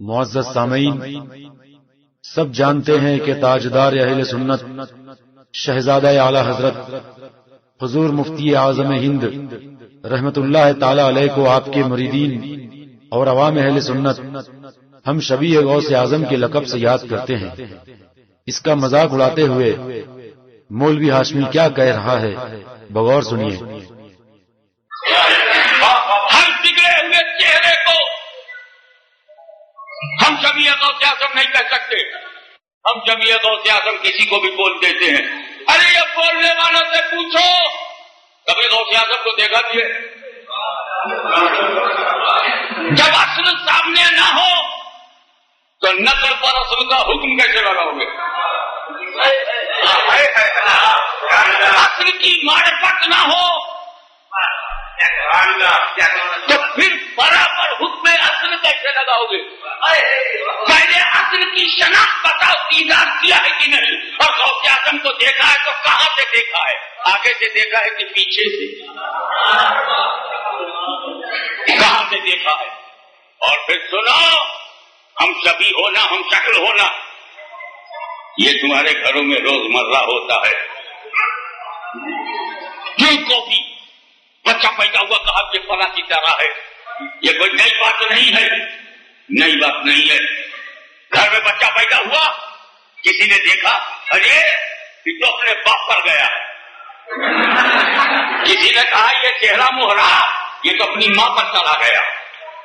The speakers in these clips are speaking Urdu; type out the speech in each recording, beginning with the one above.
معزز سامعین، سب جانتے ہیں کہ تاجدار اہل سنت شہزادہ اعلی حضرت حضور مفتی اعظم ہند رحمت اللہ تعالی علیہ کو آپ کے مریدین اور عوام اہل سنت ہم شبیہ غوث اعظم کے لقب سے یاد کرتے ہیں۔ اس کا مذاق اڑاتے ہوئے مولوی ہاشمی کیا کہہ رہا ہے، بغور سنیے۔ ہم بگڑے ہوئے چہرے کو ہم شبیہ غوث اعظم نہیں کہہ سکتے، ہم شبیہ غوث اعظم کسی کو بھی بول دیتے ہیں۔ ارے یہ بولنے والوں سے پوچھو کبھی غوث اعظم کو دیکھا بھی ہے؟ جب اصل سامنے نہ ہو تو نقل پر اصل کا حکم کیسے لگاؤ گے؟ اصل کی معرفت نہ ہو تو پھر برابر حکم اصل کیسے لگاؤ گے؟ پہلے اصل کی شناخت بتاؤ، دیدار کیا ہے کہ نہیں، اور غوث اعظم کو دیکھا ہے تو کہاں سے دیکھا ہے؟ آگے سے دیکھا ہے کہ پیچھے سے؟ کہاں سے دیکھا ہے؟ اور پھر سنو، ہم شبیہ ہونا، ہم شکل ہونا، یہ تمہارے گھروں میں روزمرہ ہوتا ہے۔ جن کو بھی بچہ پیدا ہوا کہا کہ فلاں کی طرح ہے، یہ کوئی نئی بات نہیں ہے، نئی بات نہیں ہے۔ گھر میں بچہ پیدا ہوا، کسی نے دیکھا ارے یہ تو اپنے باپ پر گیا، کسی نے کہا یہ چہرہ مہرا، یہ تو اپنی ماں پر چلا گیا،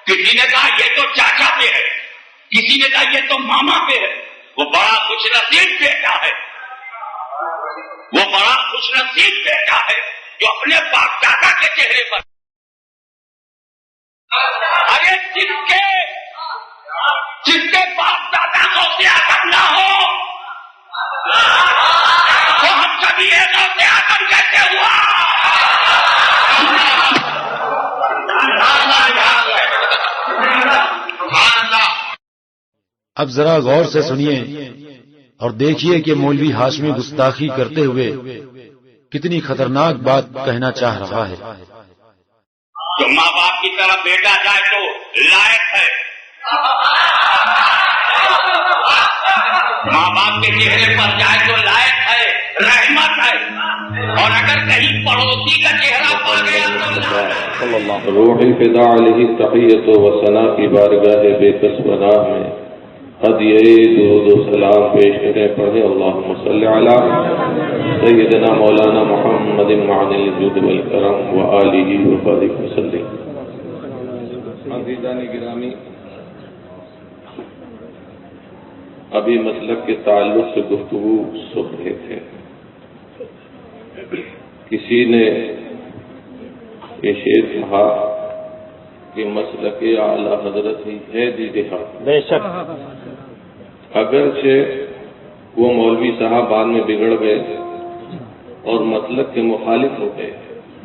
کسی نے کہا یہ تو چاچا پہ ہے، کسی نے کہا یہ تو ماما پہ ہے۔ وہ بڑا خوش نصیب بیٹا ہے، وہ بڑا خوش نصیب بیٹا ہے جو اپنے باپ دادا کے چہرے پر۔ ارے جس کے باپ دادا غوث اعظم نہ ہو تو ہم سبھی غوث اعظم کیسے ہوا؟ اب ذرا غور سے سنیے اور دیکھیے کہ مولوی ہاشمی گستاخی کرتے ہوئے کتنی خطرناک بات کہنا چاہ رہا ہے۔ جو ماں باپ کی طرح بیٹا جائے تو لائق ہے، ماں باپ کے چہرے پر جائے تو لائق ہے، رحمت ہے، اور اگر کہیں پڑوسی کا چہرہ پا گیا تو روح الفدا علیہ تحیت و ثنا کی بارگاہ بے کس پناہ میں ہدیہ درود و سلام پیش کریں، پڑھیں اللہم صلی علی سیدنا مولانا محمد معن الجود والکرم و آلہ وصحبہ وسلم۔ عزیزان گرامی، ابھی مسلک کے تعلق سے گفتگو سن رہے تھے، کسی نے یہ شعر کہا کہ مسلک اعلی حضرت ہی ہے دیدہ حق۔ بے شک، اگرچہ وہ مولوی صاحب بعد میں بگڑ گئے اور مسلک کے مخالف ہو گئے،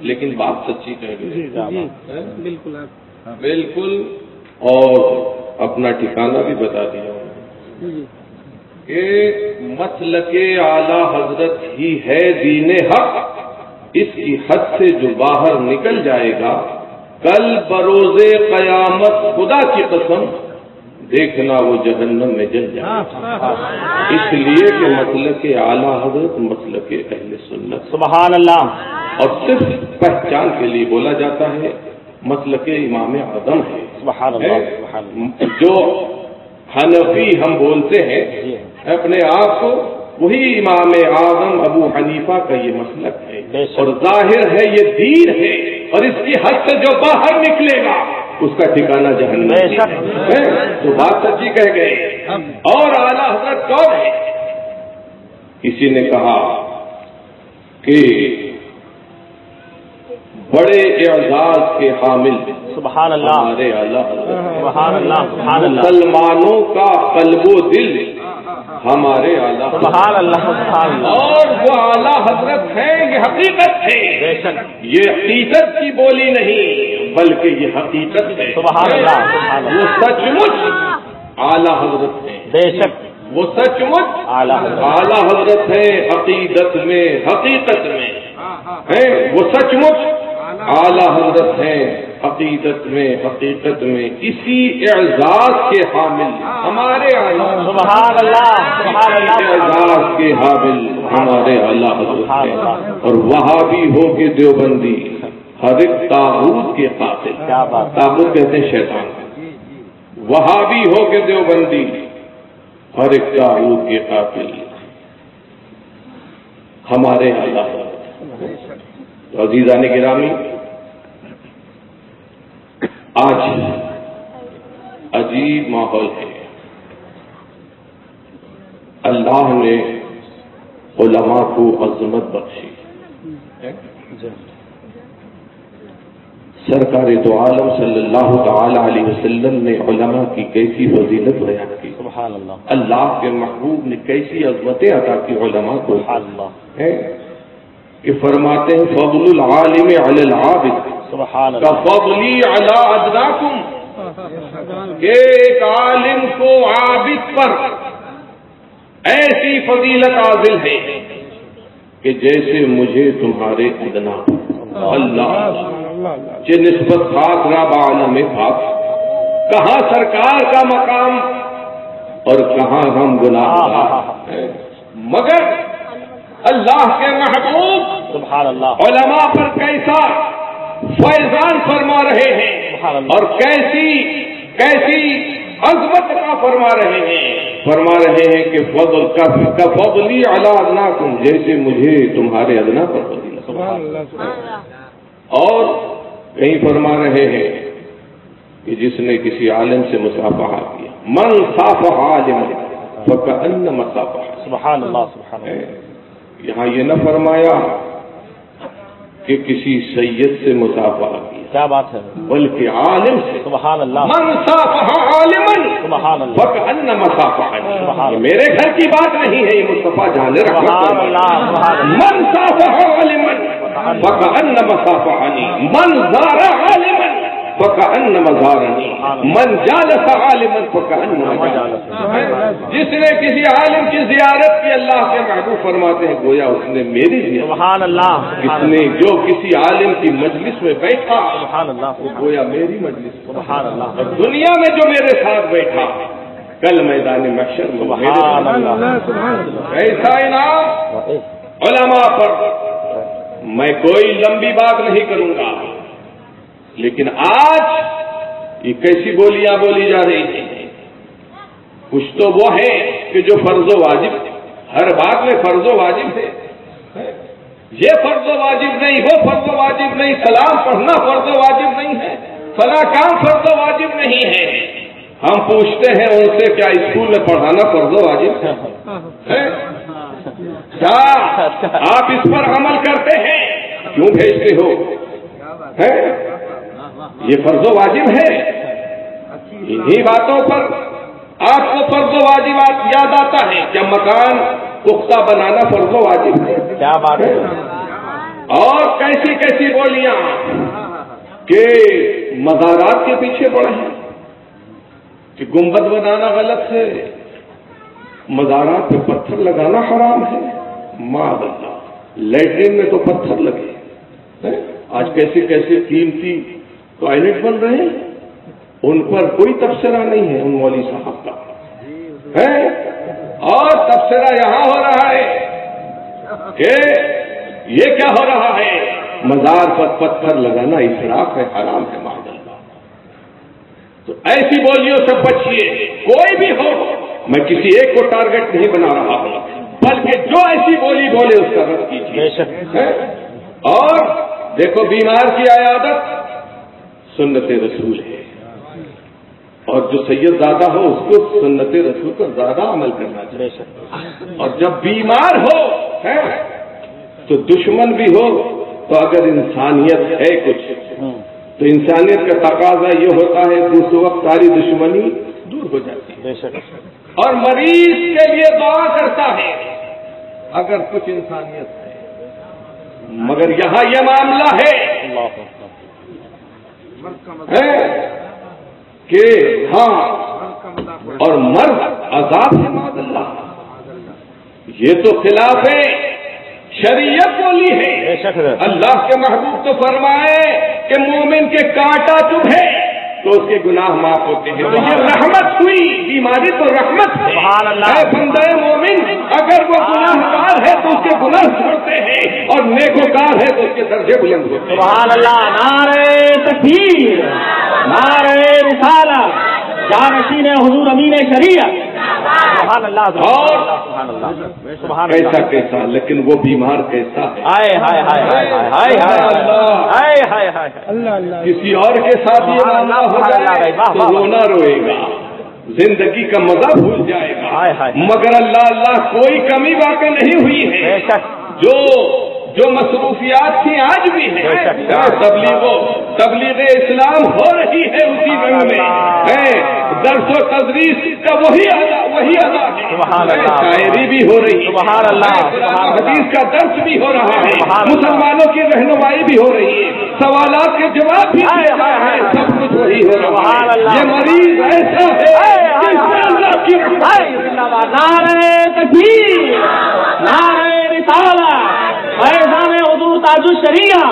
لیکن بات سچی کہہ گئے، بالکل، اور اپنا ٹھکانہ بھی بتا دیا کہ مسلک اعلی حضرت ہی ہے دین حق۔ اس کی حد سے جو باہر نکل جائے گا، کل بروز قیامت خدا کی قسم دیکھنا وہ جہنم میں جل جائے گا۔ اس لیے کہ مسلک اعلی حضرت مسلک اہل سنت، سبحان اللہ، اور صرف پہچان کے لیے بولا جاتا ہے مسلک امام اعظم ہے۔ سبحان اللہ، جو حنفی ہم بولتے ہیں اپنے آپ کو، وہی امام اعظم ابو حنیفہ کا یہ مسلک ہے، اور ظاہر ہے یہ دین ہے، اور اس کی حد سے جو باہر نکلے گا اس کا ٹھکانہ جہنم ہے۔ تو بات سچی کہہ گئے۔ اور اعلیٰ حضرت کون ہے؟ کسی نے کہا کہ بڑے اعزاز کے حامل سبحان اللہ، ہمارے اعلیٰ حضرت، سبحان اللہ، سبحان اللہ، مسلمانوں کا قلب و دل ہمارے اعلیٰ، سبحان اللہ، سبحان اللہ، اور وہ اعلیٰ حضرت ہیں، یہ حقیقت ہے، بے شک، یہ حقیقت کی بولی نہیں بلکہ یہ حقیقت ہے۔ سبحان اللہ، سبحان اللہ، وہ سچ مچ اعلیٰ حضرت ہیں، بے شک، وہ سچ مچ اعلیٰ حضرت، اعلیٰ حضرت ہیں، عقیدت میں، حقیقت میں ہیں، وہ سچ مچ اعلیٰ حضرت ہیں، عقیدت میں حقیقت میں اسی اعزاز کے حامل ہمارے اعلیٰ، سبحان اللہ، سبحان اللہ، اعزاز کے حامل ہمارے اعلیٰ حضرت ہیں، اور وہابی ہو کے دیوبندی ہر ایک طاغوت کے قاتل، کیا بات، طاغوت کہتے ہیں شیطان، وہابی ہو کے دیوبندی ہر ایک طاغوت کے قاتل ہمارے اعلیٰ حضرت۔ تو عزیزان گرامی، آج عجیب ماحول ہے۔ اللہ نے علماء کو عظمت بخشی، سرکار دو عالم صلی اللہ تعالی علیہ وسلم نے علماء کی کیسی فضیلت بیان کی، سبحان اللہ، اللہ کے محبوب نے کیسی عظمتیں عطا کی علماء کو، سبحان اللہ، ہے کہ فرماتے ہیں فضل العالم علی العابد سبحان کا اللہ، فضلی علی ادناکم، کہ ایک عالم کو عابد پر ایسی فضیلت عاضل ہے کہ جیسے مجھے تمہارے ادنا، اللہ یہ نسبت خاص رب عالم پاک، کہاں سرکار کا مقام اور کہاں ہم گناہگار ہیں، مگر اللہ کے محبوب سبحان اللہ، علماء پر کیسا فیضان فرما رہے ہیں سبحان اللہ، اور کیسی عظمت کا فرما رہے ہیں کہ فضل کا فضلی علی ادناکم، جیسے مجھے تمہارے ادنا پر فضیلت، سبحان اللہ، اور کہیں فرما رہے ہیں کہ جس نے کسی عالم سے مصافحہ کیا، من صافح عالما فکأنما صافح، سبحان اللہ، سبحان اللہ، یہاں یہ نہ فرمایا کہ کسی سید سے مصافحہ کیا، کیا بات ہے، بلکہ عالم سے، سبحان اللہ، من صافح عالما سبحان اللہ، فکأنما صافحنی، سبحان یہ میرے گھر کی بات نہیں ہے، یہ مصطفیٰ جان رحمت سبحان اللہ، سبحان اللہ، من صافح عالما فکأنما صافحنی، من زار عالما فکأنما زارنی، من جالس عالما فکأنما جالسنی، جس نے کسی عالم کی زیارت کی، اللہ کے محبوب فرماتے ہیں گویا اس نے میری زیارت، سبحان اللہ، کس نے جو کسی عالم کی مجلس میں بیٹھا سبحان اللہ، وہ گویا میری مجلس، سبحان اللہ، اور دنیا میں جو میرے ساتھ بیٹھا کل میدان محشر میں سبحان اللہ، ایسا انعام علماء پر۔ میں کوئی لمبی بات نہیں کروں گا، لیکن آج یہ کیسی بولیاں بولی جا رہی ہیں، کچھ تو وہ ہیں کہ جو فرض و واجب، ہر بات میں فرض و واجب ہے، یہ فرض و واجب نہیں، وہ فرض و واجب نہیں، سلام پڑھنا فرض و واجب نہیں ہے، فلاں کام فرض و واجب نہیں ہے۔ ہم پوچھتے ہیں ان سے کیا اسکول میں پڑھانا فرض و واجب ہے؟ کیا آپ اس پر عمل کرتے ہیں؟ کیوں بھیجتے ہو؟ یہ فرض و واجب ہے۔ انہی باتوں پر آپ کو فرض و واجبات یاد آتا ہے، کیا مکان پختہ بنانا فرض و واجب ہے؟ کیا بات ہے، اور کیسی کیسی بولیاں کہ مزارات کے پیچھے پڑے ہیں، کہ گنبد بنانا غلط ہے، مزارات پہ پتھر لگانا حرام ہے، معاذ اللہ، لیٹرین میں تو پتھر لگے، آج کیسے کیسے قیمتی ٹوائلٹ بن رہے ہیں، ان پر کوئی تبصرہ نہیں ہے ان مولوی صاحب کا ہے، اور تبصرہ یہاں ہو رہا ہے کہ یہ کیا ہو رہا ہے، مزار پر پتھر لگانا اسراف ہے، حرام ہے، معاذ اللہ۔ تو ایسی بولیوں سے بچیے، کوئی بھی ہو، میں کسی ایک کو ٹارگٹ نہیں بنا رہا ہوں، بلکہ جو ایسی بولی بولے اس کا رد کیجیے۔ اور دیکھو، بیمار کی عیادت سنت رسول ہے، اور جو سید زادہ ہو اس کو سنت رسول پر زیادہ عمل کرنا چاہیے، اور جب بیمار ہو تو دشمن بھی ہو تو اگر انسانیت ہے کچھ تو انسانیت کا تقاضا یہ ہوتا ہے کہ اس وقت ساری دشمنی دور ہو جاتی ہے، اور مریض کے لیے دعا کرتا ہے اگر کچھ انسانیت ہے۔ مگر یہاں یہ معاملہ ہے کہ ہاں، اور مرد عذاب ہے، معاذ اللہ، یہ تو خلاف ہے، شریعت بولی ہے۔ اللہ کے محبوب تو فرمائے کہ کہ مومن کے کانٹا چبھے تو اس کے گناہ معاف ہوتے ہیں. تو یہ رحمت ہوئی، بیماری تو رحمت ہے. سبحان اللہ. اے بندے مومن، اگر وہ گناہگار ہے تو اس کے گناہ چھوڑتے ہیں، اور نیکوکار ہے تو اس کے درجے بلند ہوتے ہیں. سبحان اللہ. نعرہ تکبیر، نعرہ رسالت، جانشین حضور امین شریعت. سبحان اللہ. سبحان اللہ. سبحان اللہ. کیسا کیسا، لیکن وہ بیمار کیسا ہے. ہائے ہائے ہائے ہائے ہائے ہائے ہائے ہائے ہائے. کسی اور کے ساتھ یہ معاملہ ہو جائے تو رونا روئے گا، زندگی کا مزہ بھول جائے گا. مگر اللہ اللہ کوئی کمی واقع نہیں ہوئی ہے. جو مصروفیات تھی آج بھی ہیں. تبلیغ اسلام ہو رہی ہے اسی رنگ میں، درس و تدریس کا وہی ادا ہے. شاعری بھی ہو رہی ہے، حدیث کا درس بھی ہو رہا ہے، مسلمانوں کی رہنمائی بھی ہو رہی ہے، سوالات کے جواب بھی دے رہا ہے، سب کچھ وہی ہو رہا ہے. یہ مریض ایسا ہے. نعرہ تکبیر، نعرہ رسالت، فیضان حضور تاج الشریعہ،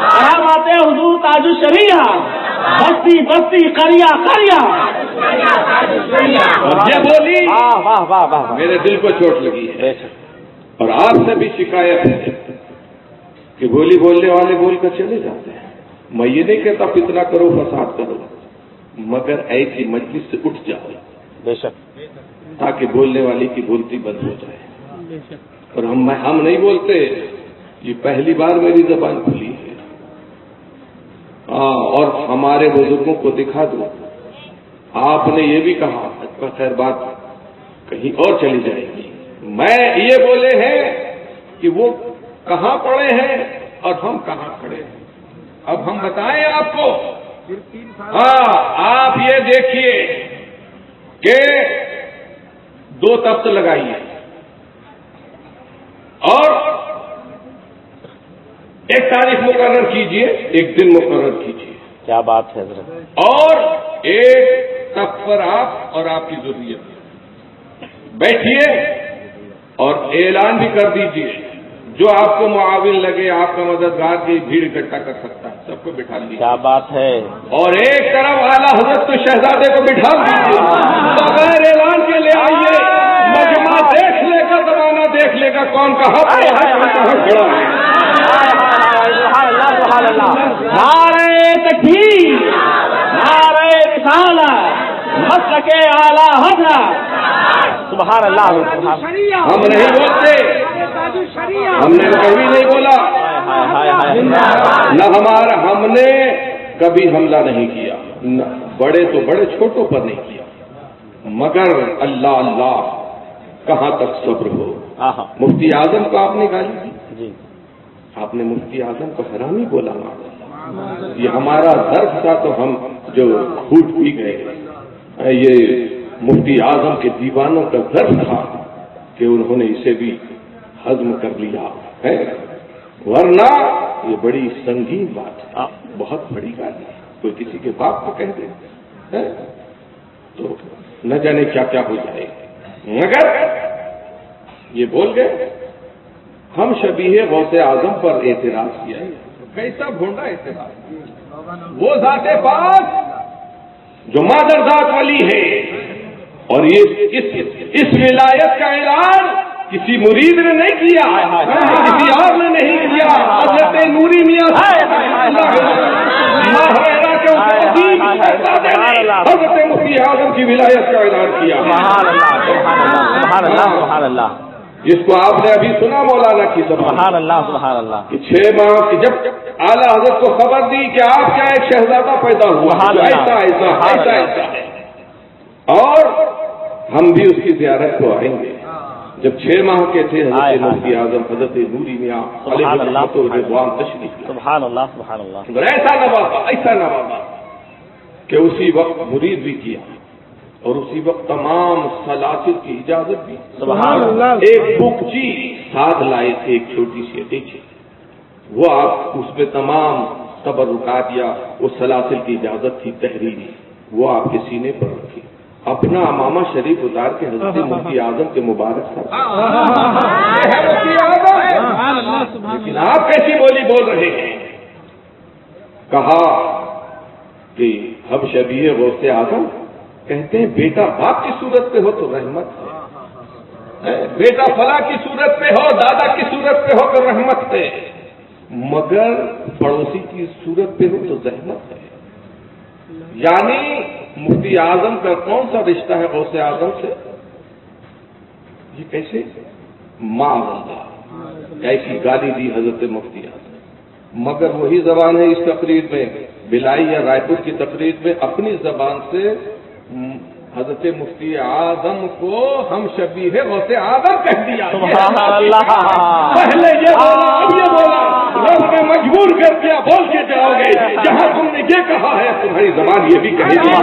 کرامات حضور تاج الشریعہ، بستی بستی قریہ قریہ. یہ بولی واہ واہ واہ واہ. میرے دل کو چوٹ لگی ہے، اور آپ سے بھی شکایت ہے کہ بولی بولنے والے بول کر چلے جاتے ہیں. میں یہ نہیں کہتا فتنہ کرو فساد کرو، مگر ایسی مجلس سے اٹھ جاؤ بے شک، تاکہ بولنے والے کی بولتی بند ہو جائے. اور ہم نہیں بولتے، یہ پہلی بار میری زبان کھلی ہے. اور ہمارے بزرگوں کو دکھا دو. آپ نے یہ بھی کہا، خیر بات کہیں اور چلی جائے گی. میں یہ بولے ہیں کہ وہ کہاں پڑے ہیں اور ہم کہاں کھڑے ہیں. اب ہم بتائیں آپ کو. آپ یہ دیکھیے کہ 2 تخت لگائیے اور ایک تاریخ مقرر کیجئے، ایک دن مقرر کیجئے. کیا بات ہے حضرت. اور ایک تخت پر آپ اور آپ کی ضروریت بیٹھیے اور اعلان بھی کر دیجئے. جو آپ کو معاون لگے، آپ کا مددگار کی بھیڑ اکٹھا کر سکتا ہے، سب کو بٹھا لیجیے. کیا بات ہے. اور ایک طرف اعلیٰ حضرت کو شہزادے کو بٹھا دیجیے. بغیر اعلان کے لے آئیے. مجمع دیکھ لے گا، زمانہ دیکھ لے گا کون کہاں کھڑا ہے. سبحان اللہ. نعرہ تکبیر، نعرہ رسالت، مسلک اعلیٰ حضرت. سبحان اللہ. ہم نہیں بولتے، ہم نے کبھی نہیں بولا نہ ہم نے کبھی حملہ نہیں کیا، بڑے تو بڑے چھوٹوں پر نہیں کیا. مگر اللہ اللہ کہاں تک صبر ہو. مفتی اعظم کو آپ نے گالی دی، آپ نے مفتی اعظم کو حرامی بولا. یہ ہمارا ظرف تھا تو ہم جو کھوٹ پی گئے. یہ مفتی اعظم کے دیوانوں کا ظرف تھا کہ انہوں نے اسے بھی ہضم کر لیا ہے، ورنہ یہ بڑی سنگین بات ہے، بہت بڑی گالی. کوئی کسی کے باپ کو کہہ دے تو نہ جانے کیا کیا ہو جائے. مگر یہ بول گئے. ہم شبیہ غوث اعظم پر اعتراض کیا. کیسا بھونڈا اعتراض. وہ ذات پاک جو مادر ذات والی ہے، اور یہ اس ولایت کا اعلان کسی مرید نے نہیں کیا، کسی اور نے نہیں کیا. حضرت نوری میاں حضرت مفتی اعظم کی ولایت کا اعلان کیا. سبحان اللہ. سبحان اللہ. جس کو آپ نے ابھی سنا مولانا کی زبان. سبحان اللہ. سبحان اللہ. کہ 6 ماہ کی جب اعلیٰ حضرت کو خبر دی کہ آپ کیا ایک شہزادہ پیدا ہوا ایسا ایسا ایسا ایسا ہے، اور ہم بھی اس کی زیارت کو آئیں گے. جب 6 ماہ کے تھے حضرت مفتی اعظم حضرت نوری میاں علیہ رضوان تشریف. سبحان اللہ. سبحان اللہ. ایسا نوابا کہ اسی وقت مرید بھی کیا، اور اسی وقت تمام سلاسل کی اجازت بھی. سبحان اللہ. ایک بک جی ساتھ لائے تھے، ایک چھوٹی سی دیکھیے، وہ آپ اس پہ تمام تبرکات یا وہ سلاسل کی اجازت تھی تحریری، وہ آپ کے سینے پر رکھی. اپنا امامہ شریف اتار کے حضرت مفتی اعظم کے مبارک سر. لیکن آپ کیسی بولی بول رہے ہیں. کہا کہ ہم شبیہ غوث اعظم، کہتے ہیں بیٹا باپ کی صورت پہ ہو تو رحمت ہے، بیٹا فلاں کی صورت پہ ہو، دادا کی صورت پہ ہو تو رحمت ہے، مگر پڑوسی کی صورت پہ ہو تو زحمت ہے۔ یعنی مفتی اعظم کا کون سا رشتہ ہے غوث اعظم سے؟ یہ کیسے؟ معاذ اللہ، ایسی گالی دی حضرت مفتی اعظم، مگر وہی زبان ہے اس تقریر میں، بلائی یا رائے پور کی تقریر میں اپنی زبان سے حضرت مفتی اعظم کو ہم شبیہ غوث اعظم کہہ دیا۔ سبحان اللہ، پہلے یہ بولا اب یہ بولا، رب نے مجبور کر دیا، بول کے جاؤ گے، جہاں تم نے یہ کہا ہے تمہاری زبان یہ بھی کہے گی۔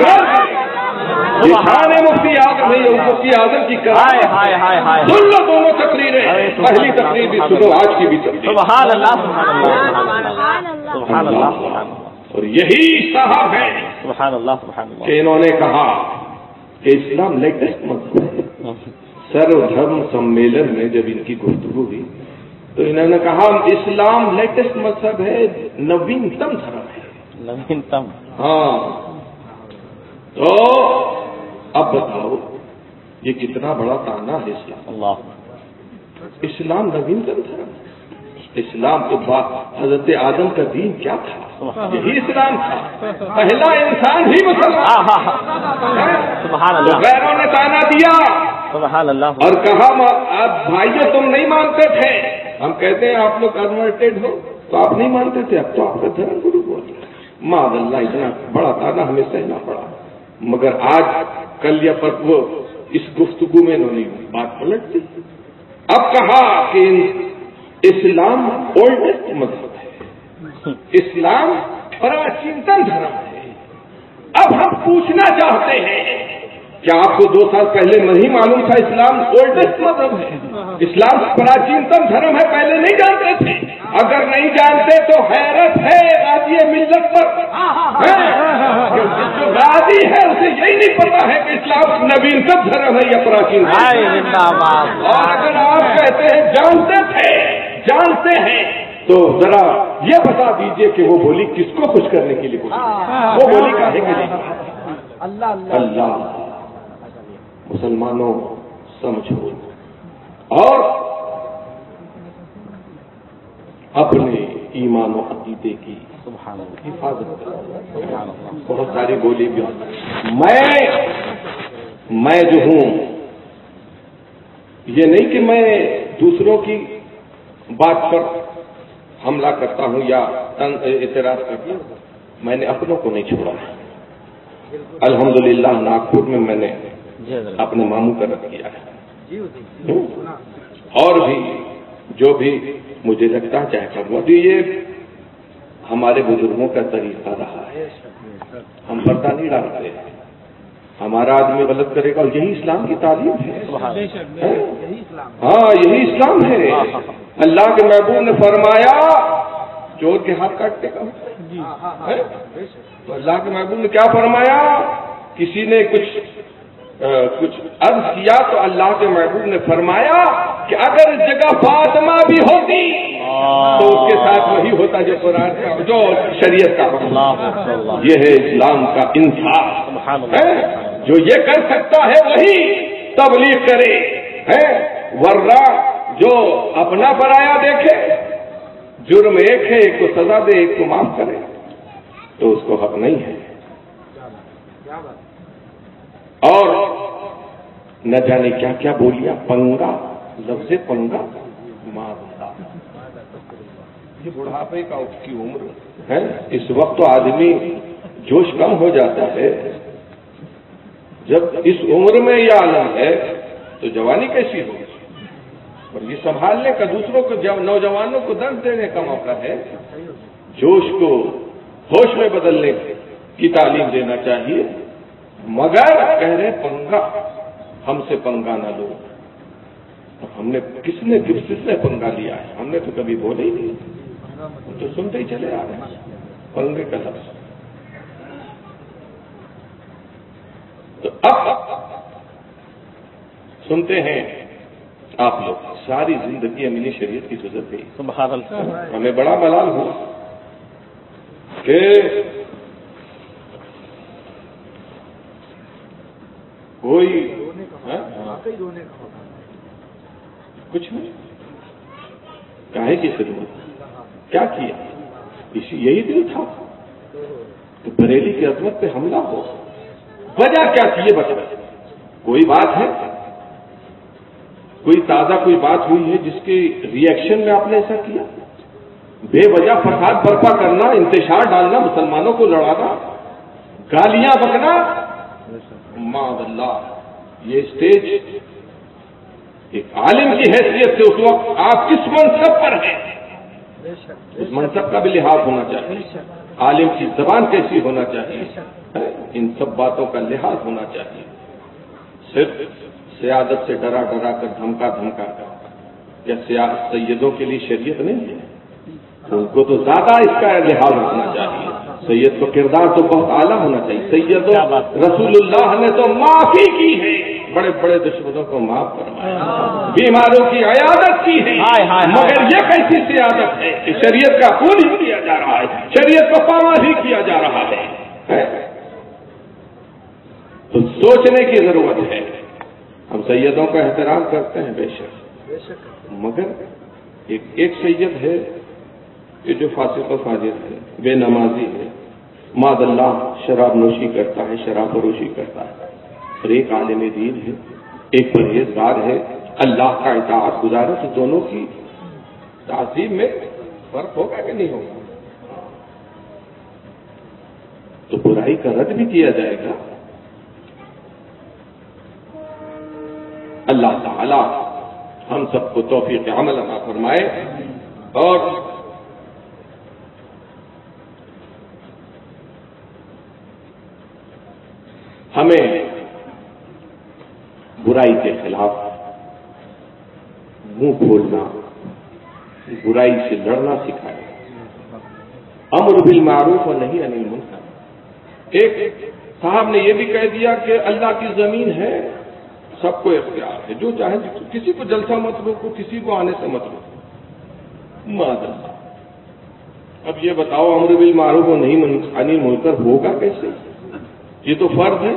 شان مفتی اعظم ہے، یہ مفتی اعظم کی ہائے ہائے ہائے ہائے، سن لو دونوں تقریریں، پہلی تقریر بھی سنو، آج کی بھی تقریر۔ سبحان اللہ سبحان اللہ سبحان اللہ سبحان اللہ، اور یہی صاحب ہے سبحان اللہ سبحان اللہ، کہ انہوں نے کہا کہ اسلام لیٹسٹ مذہب ہے۔ سرو دھرم سمیلن میں جب ان کی گفتگو ہوئی تو انہوں نے کہا اسلام لیٹسٹ مذہب ہے، نوینتم دھرم ہے۔ نوینتم، ہاں، تو اب بتاؤ یہ کتنا بڑا تانا ہے اسلام۔ اللہ، اسلام نوینتم دھرم ہے۔ اسلام کے بعد حضرت آدم کا دین کیا تھا؟ یہی اسلام تھا، پہلا انسان ہی مسلمان۔ سبحان تو اللہ غیروں نے تانا دیا سبحان اللہ، اور کہا آپ بھائیو تم نہیں مانتے تھے، ہم کہتے ہیں آپ لوگ کنورٹیڈ ہو تو آپ نہیں مانتے تھے، اب تو آپ کا دھرم گرو بول رہا ہے۔ معاذ اللہ، اتنا بڑا تانا ہمیں سہنا پڑا، مگر آج کل یا پرسوں اس گفتگو میں انہوں نے بات پلٹ دی۔ اب کہا کہ اسلام اولڈسٹ مذہب ہے، اسلام پراچینتم دھرم ہے۔ اب ہم پوچھنا چاہتے ہیں کیا آپ کو 2 سال پہلے نہیں معلوم تھا اسلام اولڈسٹ مذہب ہے، اسلام پراچینتم دھرم ہے؟ پہلے نہیں جانتے تھے؟ اگر نہیں جانتے تو حیرت ہے غازی ملت پر، جو غازی ہے اسے یہی نہیں پتا ہے کہ اسلام نوینتم دھرم ہے یا پراچینتم۔ اور اگر آپ کہتے ہیں جانتے تھے، جانتے ہیں، تو ذرا یہ بتا دیجئے کہ وہ بولی کس کو خوش کرنے کے لیے بولی؟ وہ بولی کہے کہ نہیں؟ اللہ مسلمانوں سمجھو اور اپنے ایمان و عقیدے کی حفاظت کرو۔ بہت ساری بولی بھی، میں جو ہوں یہ نہیں کہ میں دوسروں کی بات پر حملہ کرتا ہوں یا اعتراض کرتا ہوں، میں نے اپنوں کو نہیں چھوڑا۔ الحمدللہ ناگپور میں میں نے اپنے ماموں کا رد کیا ہے، اور بھی جو بھی مجھے لگتا ہے چاہے کروں، یہ ہمارے بزرگوں کا طریقہ رہا ہے، ہم پردہ نہیں ڈالتے، ہمارا آدمی غلط کرے گا، اور یہی اسلام کی تعلیم ہے۔ ہاں، یہی اسلام ہے۔ اللہ کے محبوب نے فرمایا چور کے ہاتھ کاٹنے کا، تو اللہ کے محبوب نے کیا فرمایا؟ کسی نے کچھ عرض کیا تو اللہ کے محبوب نے فرمایا کہ اگر اس جگہ فاطمہ بھی ہوتی تو اس کے ساتھ وہی ہوتا جو قرآن کا، جو شریعت کا حکم۔ یہ ہے اسلام کا انصاف، جو یہ کر سکتا ہے وہی تبلیغ کرے، ورنہ جو اپنا پرایا دیکھے، جرم ایک ہے، ایک کو سزا دے ایک کو معاف کرے، تو اس کو حق نہیں ہے۔ اور نہ جانے کیا کیا بولیاں، پنگا، لفظ پنگا، یہ بڑھاپے کا اس کی عمر ہے، اس وقت تو آدمی جوش کم ہو جاتا ہے، جب اس عمر میں یہ عالم ہے تو جوانی کیسی ہوگی؟ اور یہ سنبھالنے کا، دوسروں کو، نوجوانوں کو درد دینے کا موقع ہے، جوش کو ہوش میں بدلنے کی تعلیم دینا چاہیے، مگر کہہ رہے پنگا، ہم سے پنگا نہ لو۔ ہم نے کس نے پنگا لیا ہے؟ ہم نے تو کبھی بولے ہی نہیں، ہم تو سنتے ہی چلے آ رہے ہیں پنگے کا لفظ۔ تو اب سنتے ہیں آپ لوگ، ساری زندگی امین شریعت کی گزر گئی، ہمیں بڑا ملال ہوا کہ کوئی کچھ نہیں، کاہے کی خدمت، کیا کیا، یہی دل تھا کہ بریلی کی عظمت پہ حملہ ہو، وجہ کیا تھی یہ بتا، کوئی بات ہے، کوئی تازہ کوئی بات ہوئی ہے جس کے ری ایکشن میں آپ نے ایسا کیا؟ بے وجہ فساد برپا کرنا، انتشار ڈالنا، مسلمانوں کو لڑانا، گالیاں بکنا، معاذ اللہ، یہ اسٹیج ایک عالم کی حیثیت سے اس وقت آپ کس منصب پر ہیں، اس منصب کا بھی لحاظ ہونا چاہیے، عالم کی زبان کیسی ہونا چاہیے، ان سب باتوں کا لحاظ ہونا چاہیے۔ صرف سیادت سے ڈرا ڈرا کر، دھمکا دھمکا کر، یا سیدوں کے لیے شریعت نہیں ہے، ان کو تو زیادہ اس کا لحاظ رکھنا چاہیے، سید کا کردار تو بہت اعلیٰ ہونا چاہیے۔ سید رسول اللہ نے تو معافی کی ہے، بڑے بڑے دشمنوں کو معاف فرمایا، بیماروں کی عیادت کی ہے، مگر یہ کیسی سیادت ہے کہ شریعت کا خون ہی کیا جا رہا ہے، شریعت کو پامال ہی کیا جا رہا ہے۔ تو سوچنے کی ضرورت ہے۔ ہم سیدوں کا احترام کرتے ہیں بے شک، مگر ایک سید ہے کہ جو فاسق و فاجر ہے، بے نمازی ہے، معاذ اللہ شراب نوشی کرتا ہے، شراب فروشی کرتا ہے، اور ایک عالم دین ہے، ایک پرہیزگار ہے، اللہ کا اطاعت گزار ہے، تو دونوں کی تعظیم میں فرق ہوگا کہ نہیں ہوگا؟ تو برائی کا رد بھی کیا جائے گا۔ اللہ تعالی ہم سب کو توفیق عمل عطا فرمائے، اور ہمیں برائی کے خلاف منہ کھولنا، برائی سے لڑنا سکھائے، امر بالمعروف اور نہی عن المنکر۔ ایک صاحب نے یہ بھی کہہ دیا کہ اللہ کی زمین ہے، سب کو اختیار ہے، جو چاہے کسی کو جلسہ مت روکو، کسی کو آنے سے مت روکو۔ معاذ اللہ، اب یہ بتاؤ امر بالمعروف اور نہی عن المنکر ہوگا کیسے؟ یہ تو فرض ہے،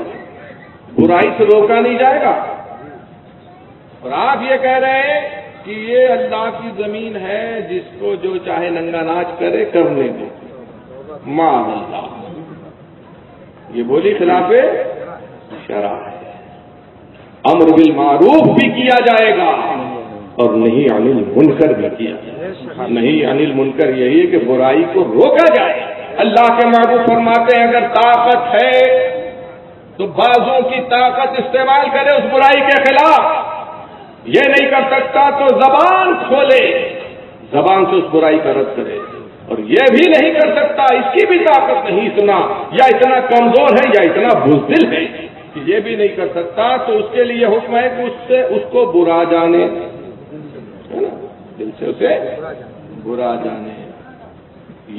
برائی سے روکا نہیں جائے گا، اور آپ یہ کہہ رہے ہیں کہ یہ اللہ کی زمین ہے، جس کو جو چاہے ننگا ناچ کرے کرنے دو۔ معاذ اللہ، یہ بولی خلاف شرع ہے۔ امر بالمعروف بھی کیا جائے گا اور نہی عن المنکر بھی کیا جائے گا۔ نہی عن المنکر یہی ہے کہ برائی کو روکا جائے۔ اللہ کے محبوب فرماتے ہیں اگر طاقت ہے تو بازوں کی طاقت استعمال کرے اس برائی کے خلاف، یہ نہیں کر سکتا تو زبان کھولے، زبان سے اس برائی کا رد کرے، اور یہ بھی نہیں کر سکتا، اس کی بھی طاقت نہیں، اتنا کمزور ہے یا اتنا بزدل ہے کہ یہ بھی نہیں کر سکتا، تو اس کے لیے حکم ہے کہ اس کو برا جانے، ہے نا، دل سے اسے برا جانے۔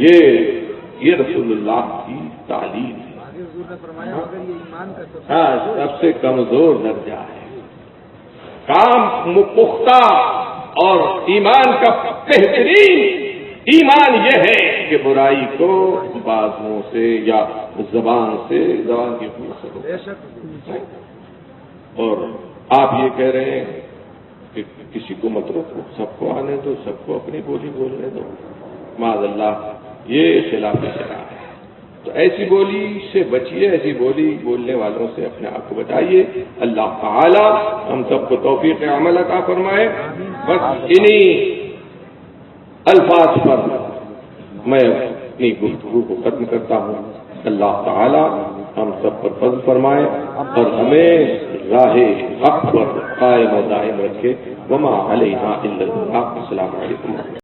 یہ رسول اللہ کی تعلیم ہے۔ ہاں، سب سے کمزور درجہ ہے، کام پختہ اور ایمان کا بہترین ایمان یہ ہے کہ برائی کو بازوں سے یا زبان کی خون سے روکو۔ اور آپ یہ کہہ رہے ہیں کہ کسی کو مت روکو، سب کو آنے دو، سب کو اپنی بولی بولنے دو۔ معاذ اللہ، یہ خلاف شرع ہے۔ تو ایسی بولی سے بچیے، ایسی بولی بولنے والوں سے اپنے آپ کو بچائیے۔ اللہ تعالی ہم سب کو توفیق عمل عطا فرمائے۔ بس انہی الفاظ پر میں اپنی گفتگو کو ختم کرتا ہوں۔ اللہ تعالی ہم سب پر فضل فرمائے اور ہمیں راہ حق پر قائم و دائم رکھے۔ وما علینا الا البلاغ۔ السلام علیکم۔